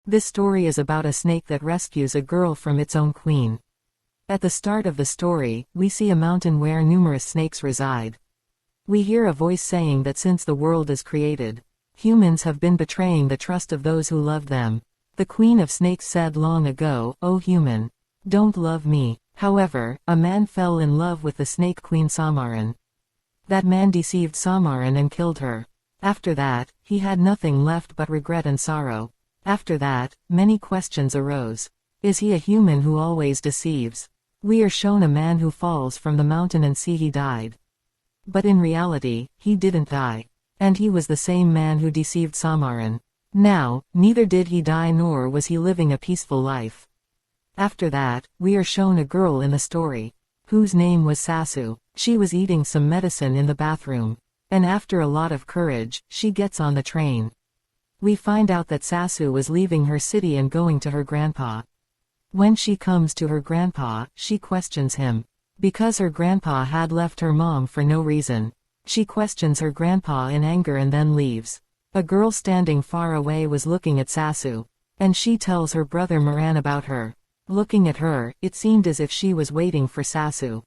This story is about a snake that rescues a girl from its own queen. At the start of the story, we see a mountain where numerous snakes reside. We hear a voice saying that since the world is created, humans have been betraying the trust of those who love them. The queen of snakes said long ago, "O human, don't love me." However, a man fell in love with the snake queen Sahmaran. That man deceived Sahmaran and killed her. After that, he had nothing left but regret and sorrow. After that, many questions arose. Is he a human who always deceives? We are shown a man who falls from the mountain and see he died. But in reality, he didn't die. And he was the same man who deceived Sahmaran. Now, neither did he die nor was he living a peaceful life. After that, we are shown a girl in the story, whose name was Sasu. She was eating some medicine in the bathroom. And after a lot of courage, she gets on the train. We find out that Sasu was leaving her city and going to her grandpa. When she comes to her grandpa, she questions him. Because her grandpa had left her mom for no reason. She questions her grandpa in anger and then leaves. A girl standing far away was looking at Sasu. And she tells her brother Moran about her. Looking at her, it seemed as if she was waiting for Sasu.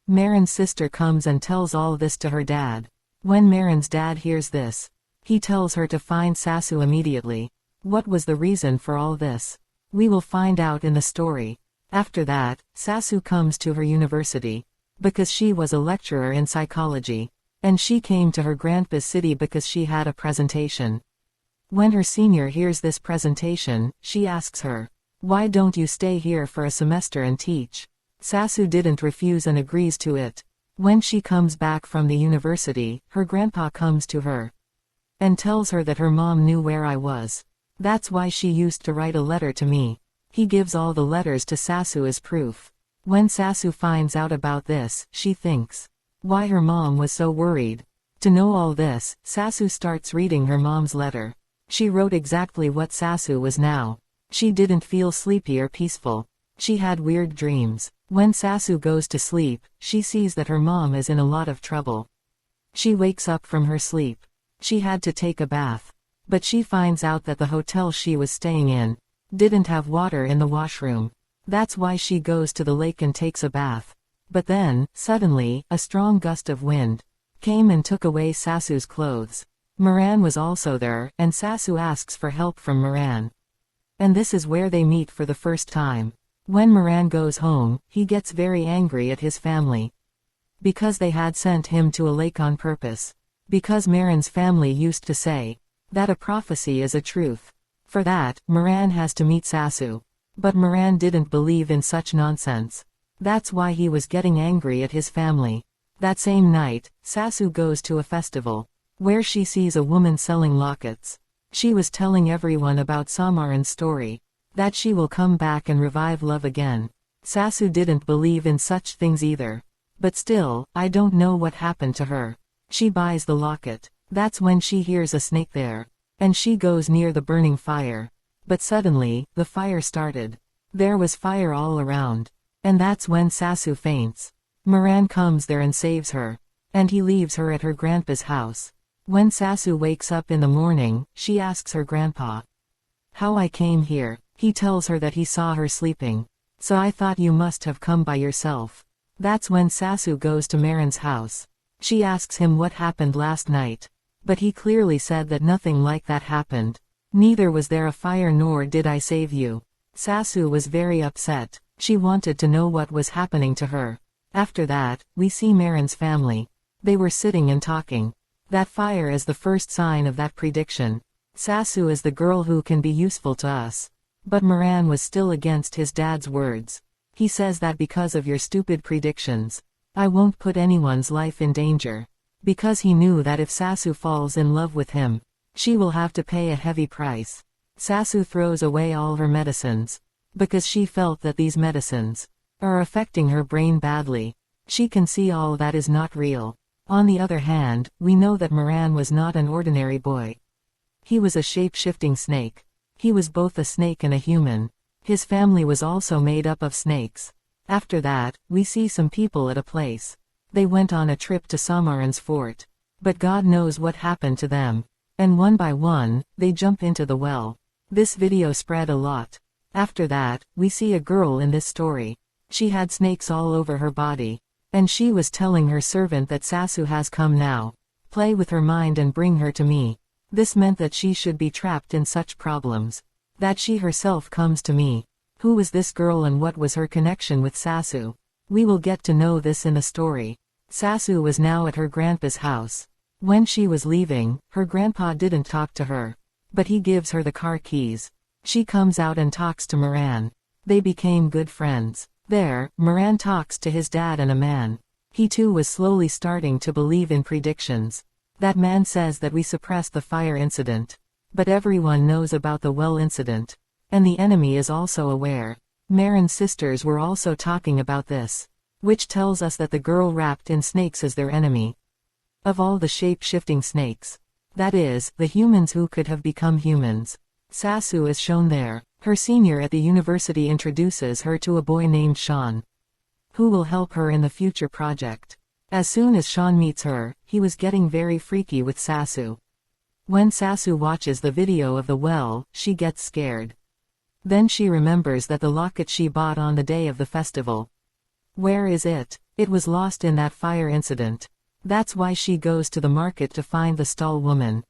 Moran's sister comes and tells all this to her dad. When Moran's dad hears this, he tells her to find Sasu immediately. What was the reason for all this? We will find out in the story. After that, Sasu comes to her university, because she was a lecturer in psychology, and she came to her grandpa's city because she had a presentation. When her senior hears this presentation, she asks her, "Why don't you stay here for a semester and teach?" Sasu didn't refuse and agrees to it. When she comes back from the university, her grandpa comes to her and tells her that her mom knew where I was. That's why she used to write a letter to me. He gives all the letters to Sasu as proof. When Sasu finds out about this, she thinks why her mom was so worried. To know all this, Sasu starts reading her mom's letter. She wrote exactly what Sasu was now. She didn't feel sleepy or peaceful. She had weird dreams. When Sasu goes to sleep, she sees that her mom is in a lot of trouble. She wakes up from her sleep. She had to take a bath. But she finds out that the hotel she was staying in didn't have water in the washroom. That's why she goes to the lake and takes a bath. But then, suddenly, a strong gust of wind came and took away Sasu's clothes. Moran was also there, and Sasu asks for help from Moran. And this is where they meet for the first time. When Moran goes home, he gets very angry at his family. Because they had sent him to a lake on purpose. Because Moran's family used to say that a prophecy is a truth. For that, Moran has to meet Sasu. But Moran didn't believe in such nonsense. That's why he was getting angry at his family. That same night, Sasu goes to a festival, where she sees a woman selling lockets. She was telling everyone about Sahmaran's story, that she will come back and revive love again. Sasu didn't believe in such things either. But still, I don't know what happened to her. She buys the locket. That's when she hears a snake there. And she goes near the burning fire. But suddenly, the fire started. There was fire all around. And that's when Sasu faints. Moran comes there and saves her. And he leaves her at her grandpa's house. When Sasu wakes up in the morning, she asks her grandpa how I came here. He tells her that he saw her sleeping. So I thought you must have come by yourself. That's when Sasu goes to Moran's house. She asks him what happened last night. But he clearly said that nothing like that happened. Neither was there a fire nor did I save you. Sasu was very upset. She wanted to know what was happening to her. After that, we see Moran's family. They were sitting and talking. That fire is the first sign of that prediction. Sasu is the girl who can be useful to us. But Moran was still against his dad's words. He says that because of your stupid predictions, I won't put anyone's life in danger. Because he knew that if Sasu falls in love with him, she will have to pay a heavy price. Sasu throws away all her medicines. Because she felt that these medicines are affecting her brain badly. She can see all that is not real. On the other hand, we know that Moran was not an ordinary boy. He was a shape-shifting snake. He was both a snake and a human. His family was also made up of snakes. After that, we see some people at a place. They went on a trip to Sahmaran's fort. But God knows what happened to them. And one by one, they jump into the well. This video spread a lot. After that, we see a girl in this story. She had snakes all over her body. And she was telling her servant that Sasu has come now. Play with her mind and bring her to me. This meant that she should be trapped in such problems. That she herself comes to me. Who was this girl and what was her connection with Sasu? We will get to know this in the story. Sasu was now at her grandpa's house. When she was leaving, her grandpa didn't talk to her. But he gives her the car keys. She comes out and talks to Moran. They became good friends. There, Moran talks to his dad and a man. He too was slowly starting to believe in predictions. That man says that we suppressed the fire incident. But everyone knows about the well incident. And the enemy is also aware. Moran's sisters were also talking about this. Which tells us that the girl wrapped in snakes is their enemy. Of all the shape-shifting snakes. That is, the humans who could have become humans. Sasu is shown there. Her senior at the university introduces her to a boy named Sean, who will help her in the future project. As soon as Sean meets her, he was getting very freaky with Sasu. When Sasu watches the video of the well, she gets scared. Then she remembers that the locket she bought on the day of the festival. Where is it? It was lost in that fire incident. That's why she goes to the market to find the stall woman.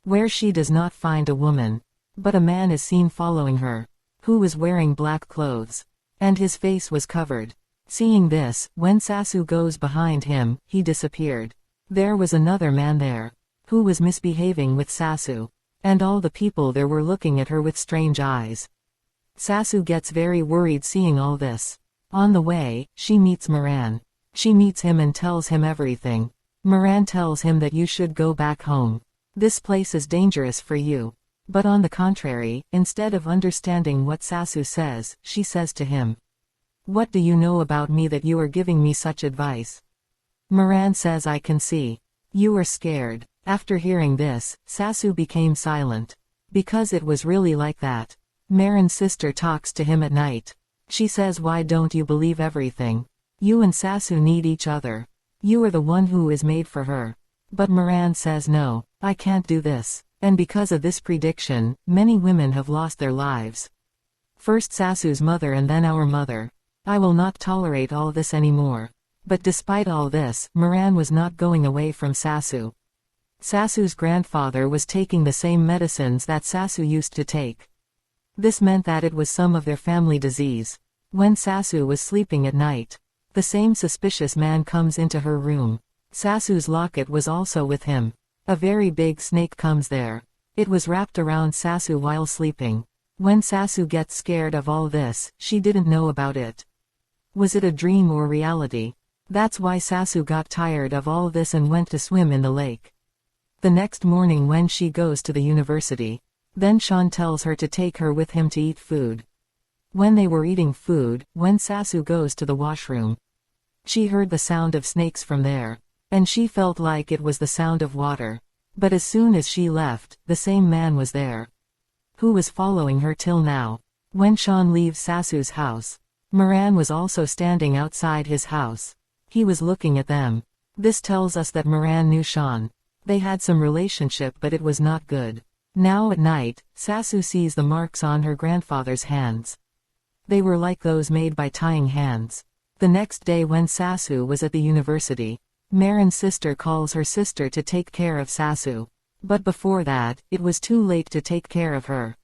Where she does not find a woman. But a man is seen following her, who was wearing black clothes. And his face was covered. Seeing this, when Sasu goes behind him, he disappeared. There was another man there, who was misbehaving with Sasu. And all the people there were looking at her with strange eyes. Sasu gets very worried seeing all this. On the way, she meets Moran. She meets him and tells him everything. Moran tells him that you should go back home. This place is dangerous for you. But on the contrary, instead of understanding what Sasu says, she says to him, "What do you know about me that you are giving me such advice?" Moran says, "I can see. You are scared." After hearing this, Sasu became silent. Because it was really like that. Moran's sister talks to him at night. She says, "Why don't you believe everything? You and Sasu need each other. You are the one who is made for her." But Moran says, "No, I can't do this." And because of this prediction, many women have lost their lives. First Sasu's mother and then our mother. I will not tolerate all this anymore. But despite all this, Moran was not going away from Sasu. Sasu's grandfather was taking the same medicines that Sasu used to take. This meant that it was some of their family disease. When Sasu was sleeping at night, the same suspicious man comes into her room. Sasu's locket was also with him. A very big snake comes there. It was wrapped around Sasu while sleeping. When Sasu gets scared of all this, she didn't know about it. Was it a dream or reality? That's why Sasu got tired of all this and went to swim in the lake. The next morning when she goes to the university, then Sean tells her to take her with him to eat food. When they were eating food, when Sasu goes to the washroom, she heard the sound of snakes from there. And she felt like it was the sound of water. But as soon as she left, the same man was there, who was following her till now. When Sean leaves Sasu's house, Moran was also standing outside his house. He was looking at them. This tells us that Moran knew Sean. They had some relationship but it was not good. Now at night, Sasu sees the marks on her grandfather's hands. They were like those made by tying hands. The next day when Sasu was at the university, Moran's sister calls her sister to take care of Sasu. But before that, it was too late to take care of her.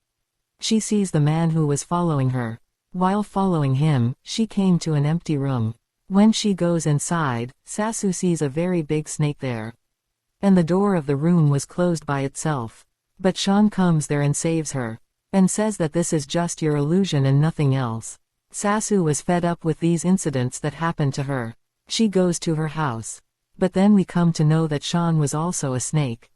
She sees the man who was following her. While following him, she came to an empty room. When she goes inside, Sasu sees a very big snake there. And the door of the room was closed by itself. But Sean comes there and saves her. And says that this is just your illusion and nothing else. Sasu was fed up with these incidents that happened to her. She goes to her house. But then we come to know that Sean was also a snake.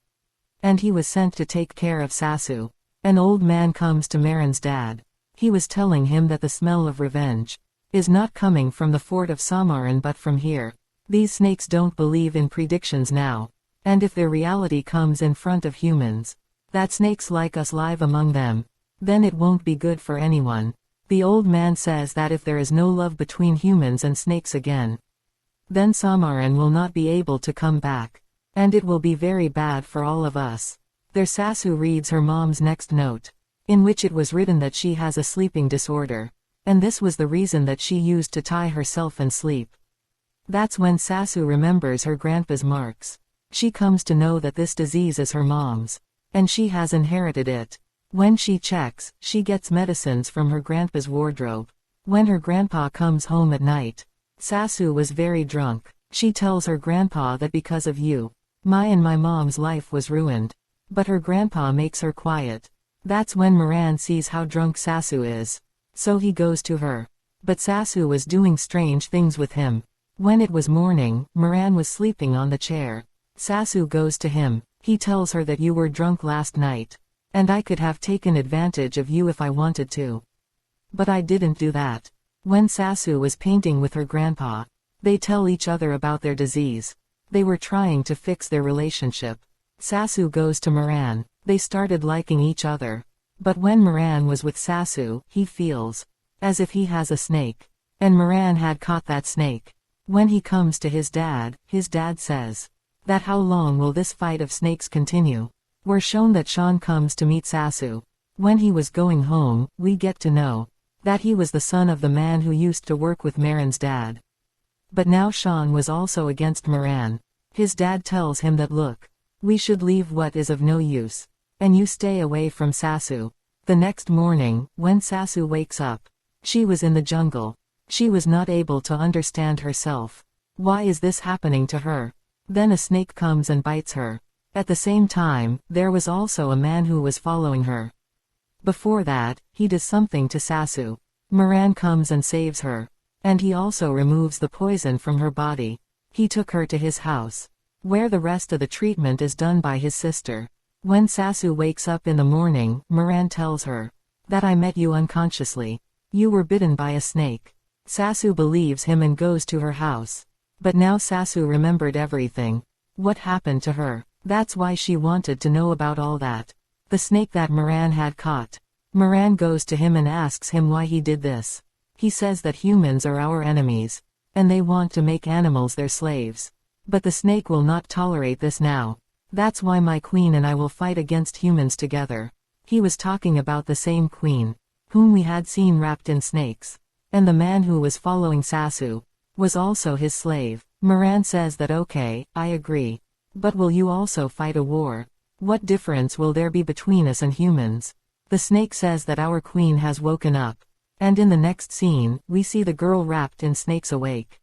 And he was sent to take care of Sasu. An old man comes to Moran's dad. He was telling him that the smell of revenge is not coming from the fort of Sahmaran but from here. These snakes don't believe in predictions now. And if their reality comes in front of humans, that snakes like us live among them, then it won't be good for anyone. The old man says that if there is no love between humans and snakes again, then Sahmaran will not be able to come back. And it will be very bad for all of us. There Sasu reads her mom's next note. in which it was written that she has a sleeping disorder. And this was the reason that she used to tie herself and sleep. That's when Sasu remembers her grandpa's marks. She comes to know that this disease is her mom's, and she has inherited it. When she checks, she gets medicines from her grandpa's wardrobe. When her grandpa comes home at night, Sasu was very drunk. She tells her grandpa that because of you, my mom's life was ruined. But her grandpa makes her quiet. That's when Moran sees how drunk Sasu is. So he goes to her. But Sasu was doing strange things with him. When it was morning, Moran was sleeping on the chair. Sasu goes to him. He tells her that you were drunk last night. And I could have taken advantage of you if I wanted to. But I didn't do that. When Sasu was painting with her grandpa, they tell each other about their disease. They were trying to fix their relationship. Sasu goes to Moran. They started liking each other. But when Moran was with Sasu, he feels as if he has a snake. And Moran had caught that snake. When he comes to his dad says that how long will this fight of snakes continue? We're shown that Sean comes to meet Sasu. When he was going home, we get to know that he was the son of the man who used to work with Moran's dad. But now Sean was also against Moran. His dad tells him that look, we should leave what is of no use. And you stay away from Sasu. The next morning, when Sasu wakes up, she was in the jungle. She was not able to understand herself. Why is this happening to her? Then a snake comes and bites her. At the same time, there was also a man who was following her. Before that, he does something to Sasu. Moran comes and saves her. And he also removes the poison from her body. He took her to his house, where the rest of the treatment is done by his sister. When Sasu wakes up in the morning, Moran tells her that I met you unconsciously. You were bitten by a snake. Sasu believes him and goes to her house. But now Sasu remembered everything. What happened to her? That's why she wanted to know about all that. The snake that Moran had caught. Moran goes to him and asks him why he did this. He says that humans are our enemies, and they want to make animals their slaves. But the snake will not tolerate this now. That's why my queen and I will fight against humans together. He was talking about the same queen, whom we had seen wrapped in snakes. And the man who was following Sasu was also his slave. Moran says that okay, I agree. But will you also fight a war? What difference will there be between us and humans? The snake says that our queen has woken up. And in the next scene, we see the girl wrapped in snakes awake.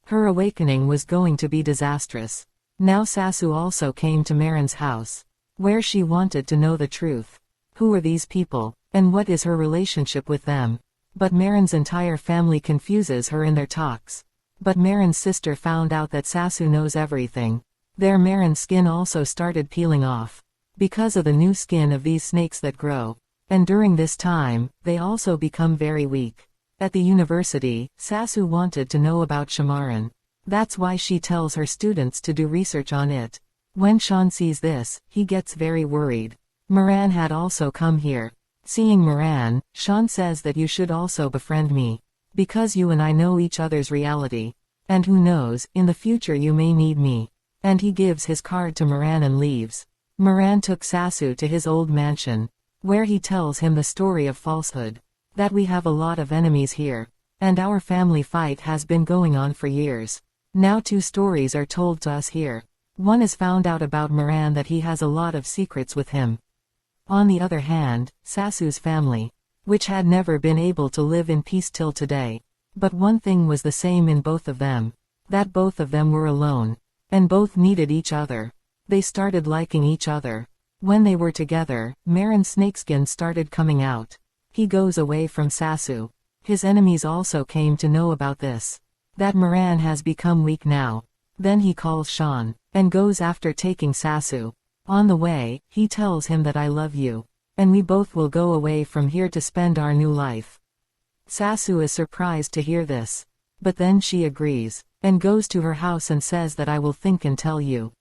Her awakening was going to be disastrous. Now Sasu also came to Moran's house, where she wanted to know the truth. Who are these people, and what is her relationship with them? But Moran's entire family confuses her in their talks. But Moran's sister found out that Sasu knows everything. There Moran's skin also started peeling off, because of the new skin of these snakes that grow. And during this time, they also become very weak. At the university, Sasu wanted to know about Sahmaran. That's why she tells her students to do research on it. When Sean sees this, he gets very worried. Moran had also come here. Seeing Moran, Sean says that you should also befriend me, because you and I know each other's reality. And who knows, in the future you may need me. And he gives his card to Moran and leaves. Moran took Sasu to his old mansion, where he tells him the story of falsehood. That we have a lot of enemies here. And our family fight has been going on for years. Now two stories are told to us here. One is found out about Moran that he has a lot of secrets with him. On the other hand, Sasu's family, which had never been able to live in peace till today. But one thing was the same in both of them. That both of them were alone. And both needed each other. They started liking each other. When they were together, Moran's snakeskin started coming out. He goes away from Sasu. His enemies also came to know about this. That Moran has become weak now. Then he calls Sean, and goes after taking Sasu. On the way, he tells him that I love you. And we both will go away from here to spend our new life. Sasu is surprised to hear this. But then she agrees, and goes to her house and says that I will think and tell you.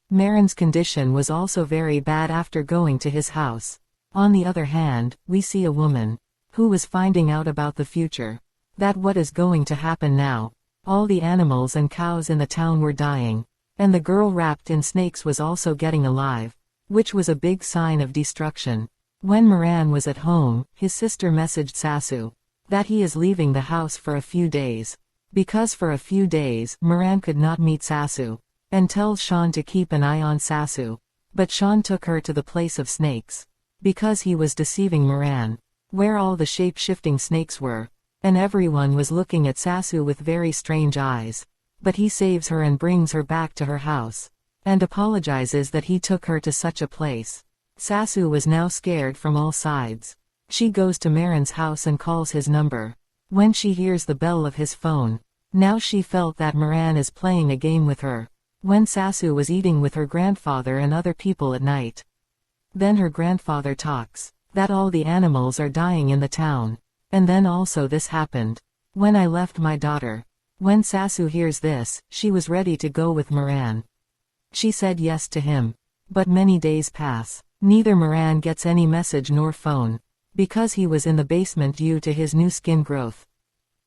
Moran's condition was also very bad after going to his house. On the other hand, we see a woman, who was finding out about the future. That what is going to happen now. All the animals and cows in the town were dying. And the girl wrapped in snakes was also getting alive, which was a big sign of destruction. When Moran was at home, his sister messaged Sasu that he is leaving the house for a few days. Because for a few days, Moran could not meet Sasu, and tells Sean to keep an eye on Sasu. But Sean took her to the place of snakes, because he was deceiving Moran, where all the shape-shifting snakes were, and everyone was looking at Sasu with very strange eyes. But he saves her and brings her back to her house, and apologizes that he took her to such a place. Sasu was now scared from all sides. She goes to Moran's house and calls his number. When she hears the bell of his phone, now she felt that Moran is playing a game with her. When Sasu was eating with her grandfather and other people at night, then her grandfather talks that all the animals are dying in the town. And then also this happened when I left my daughter. When Sasu hears this, she was ready to go with Moran. She said yes to him. But many days pass. Neither Moran gets any message nor phone, because he was in the basement due to his new skin growth.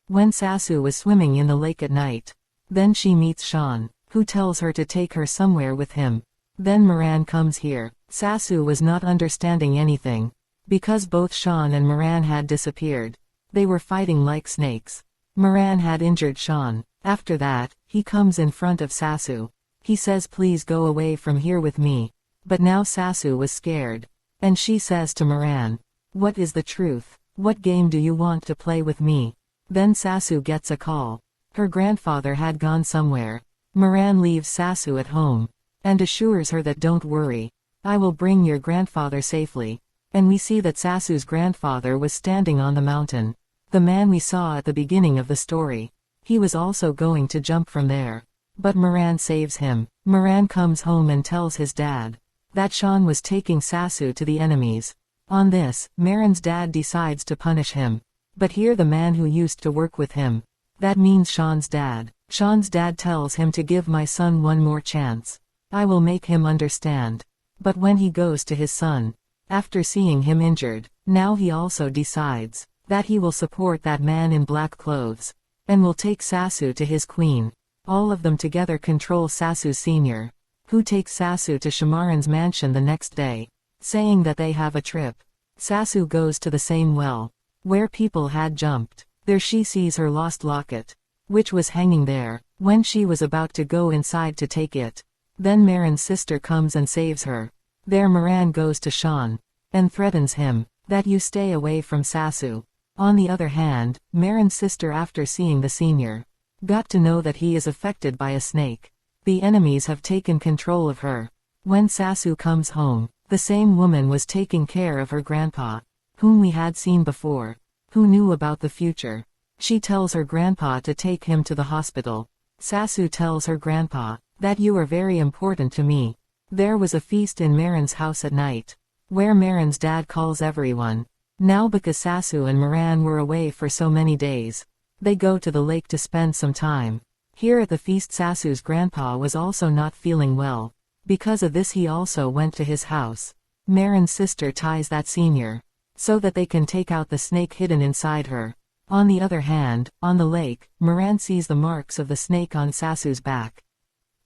When Sasu was swimming in the lake at night, then she meets Sean, who tells her to take her somewhere with him. Then Moran comes here. Sasu was not understanding anything, because both Sean and Moran had disappeared. They were fighting like snakes. Moran had injured Sean. After that, he comes in front of Sasu. He says please go away from here with me. But now Sasu was scared. And she says to Moran, what is the truth? What game do you want to play with me? Then Sasu gets a call. Her grandfather had gone somewhere. Moran leaves Sasu at home, and assures her that don't worry, I will bring your grandfather safely. And we see that Sasu's grandfather was standing on the mountain. The man we saw at the beginning of the story. He was also going to jump from there. But Moran saves him. Moran comes home and tells his dad that Sean was taking Sasu to the enemies. On this, Moran's dad decides to punish him. But here the man who used to work with him, that means Sean's dad. Sean's dad tells him to give my son one more chance. I will make him understand. But when he goes to his son, after seeing him injured, now he also decides that he will support that man in black clothes, and will take Sasu to his queen. All of them together control Sasu Sr., who takes Sasu to Sahmaran's mansion the next day, saying that they have a trip. Sasu goes to the same well, where people had jumped. There she sees her lost locket, which was hanging there. When she was about to go inside to take it, then Moran's sister comes and saves her. There Moran goes to Sean, and threatens him, that you stay away from Sasu. On the other hand, Moran's sister after seeing the senior, got to know that he is affected by a snake. The enemies have taken control of her. When Sasu comes home, the same woman was taking care of her grandpa, whom we had seen before, who knew about the future. She tells her grandpa to take him to the hospital. Sasu tells her grandpa that you are very important to me. There was a feast in Moran's house at night, where Moran's dad calls everyone. Now because Sasu and Moran were away for so many days, they go to the lake to spend some time. Here at the feast Sasu's grandpa was also not feeling well. Because of this he also went to his house. Moran's sister ties that senior, so that they can take out the snake hidden inside her. On the other hand, on the lake, Moran sees the marks of the snake on Sasu's back.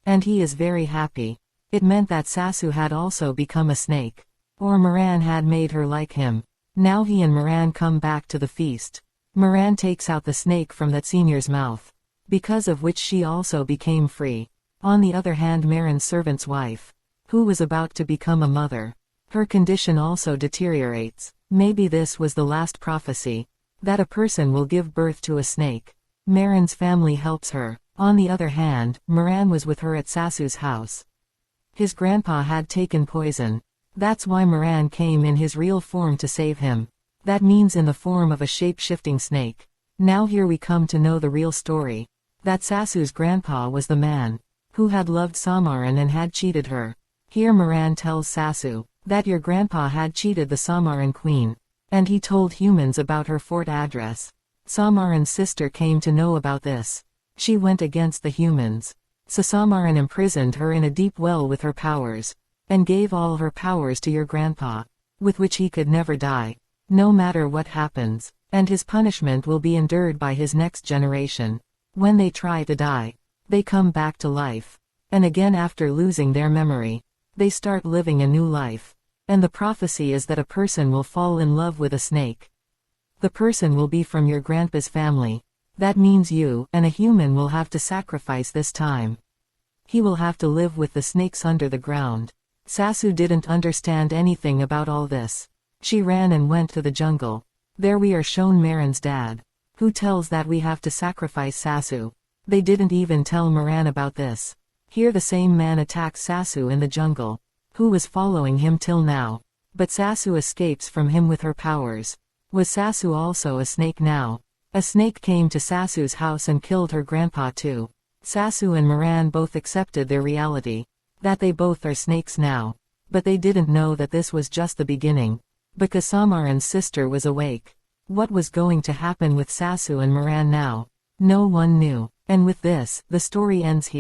And he is very happy. It meant that Sasu had also become a snake. Or Moran had made her like him. Now he and Moran come back to the feast. Moran takes out the snake from that senior's mouth, because of which she also became free. On the other hand Moran's servant's wife, who was about to become a mother, her condition also deteriorates. Maybe this was the last prophecy, that a person will give birth to a snake. Moran's family helps her. On the other hand, Moran was with her at Sasu's house. His grandpa had taken poison. That's why Moran came in his real form to save him. That means in the form of a shape-shifting snake. Now here we come to know the real story. That Sasu's grandpa was the man who had loved Sahmaran and had cheated her. Here Moran tells Sasu that your grandpa had cheated the Sahmaran queen, and he told humans about her fort address. Sahmaran's sister came to know about this. She went against the humans. So Sahmaran imprisoned her in a deep well with her powers, and gave all her powers to your grandpa, with which he could never die, no matter what happens, and his punishment will be endured by his next generation. When they try to die, they come back to life, and again after losing their memory, they start living a new life. And the prophecy is that a person will fall in love with a snake. The person will be from your grandpa's family. That means you and a human will have to sacrifice this time. He will have to live with the snakes under the ground. Sasu didn't understand anything about all this. She ran and went to the jungle. There we are shown Moran's dad, who tells that we have to sacrifice Sasu. They didn't even tell Moran about this. Here the same man attacks Sasu in the jungle, who was following him till now. But Sasu escapes from him with her powers. Was Sasu also a snake now? A snake came to Sasu's house and killed her grandpa too. Sasu and Moran both accepted their reality, that they both are snakes now. But they didn't know that this was just the beginning, because Sahmaran's sister was awake. What was going to happen with Sasu and Moran now? No one knew. And with this, the story ends here.